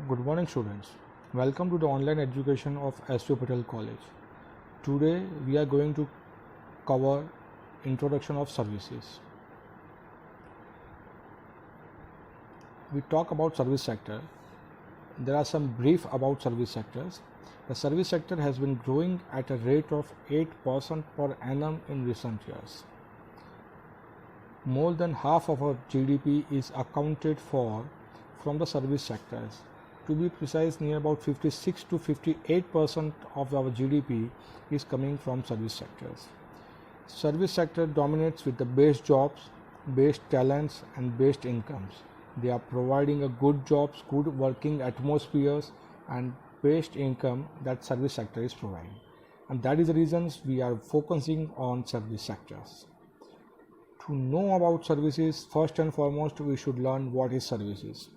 Good morning students. Welcome to the online education of S.V. Patel College. Today we are going to cover introduction of services. We talk about service sector. There are some brief about service sectors. The service sector has been growing at a rate of 8% per annum in recent years. More than half of our GDP is accounted for from the service sectors. To be precise, near about 56 to 58% of our GDP is coming from service sectors. Service sector dominates with the best jobs, best talents and best incomes. They are providing a good jobs, good working atmospheres and best income that service sector is providing. And that is the reasons we are focusing on service sectors. To know about services, first and foremost we should learn what is services.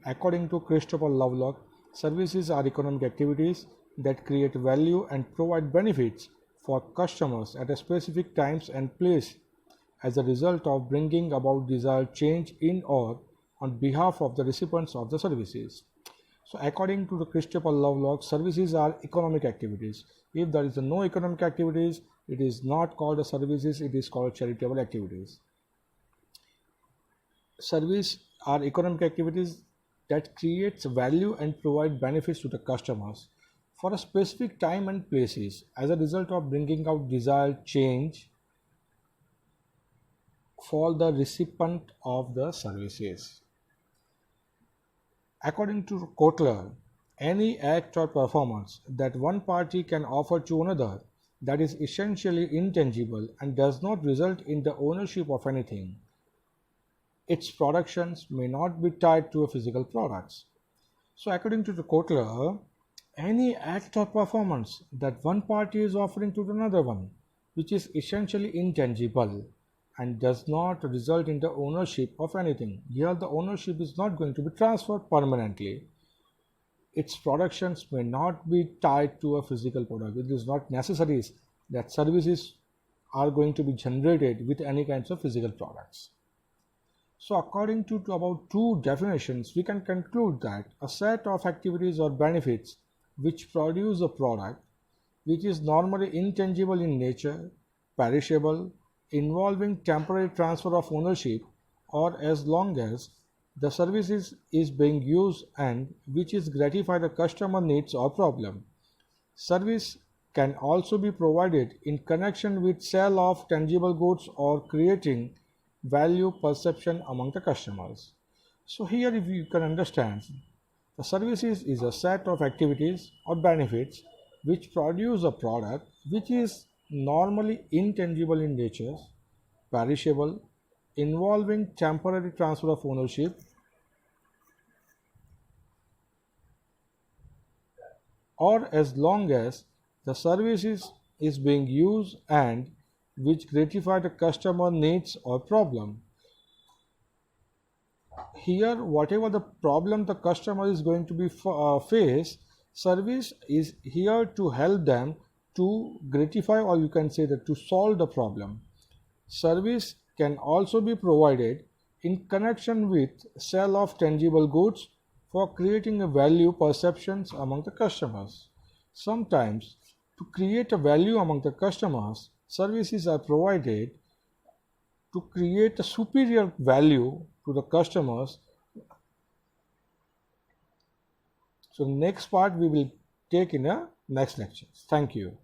According to Christopher Lovelock, services are economic activities that create value and provide benefits for customers at a specific times and place as a result of bringing about desired change in or on behalf of the recipients of the services. So according to the Christopher Lovelock, services are economic activities. If there is no economic activities, it is not called a services, it is called charitable activities. Service are economic activities that creates value and provide benefits to the customers for a specific time and places as a result of bringing out desired change for the recipient of the services. According to Kotler, any act or performance that one party can offer to another that is essentially intangible and does not result in the ownership of anything, its productions may not be tied to a physical products. So according to the Kotler, any act or performance that one party is offering to another one, which is essentially intangible and does not result in the ownership of anything. Here the ownership is not going to be transferred permanently. Its productions may not be tied to a physical product. It is not necessary that services are going to be generated with any kinds of physical products. So according to about two definitions, we can conclude that a set of activities or benefits which produce a product which is normally intangible in nature, perishable, involving temporary transfer of ownership, or as long as the services is being used and which is gratify the customer needs or problem. Service can also be provided in connection with sale of tangible goods or creating value perception among the customers. So here if you can understand, the services is a set of activities or benefits which produce a product which is normally intangible in nature, perishable, involving temporary transfer of ownership, or as long as the services is being used and which gratify the customer needs or problem. Here whatever the problem the customer is going to be face, service is here to help them to gratify, or you can say that to solve the problem. Service can also be provided in connection with sale of tangible goods for creating a value perceptions among the customers. Sometimes to create a value among the customers, services are provided to create a superior value to the customers. So next part we will take in a next lecture. Thank you.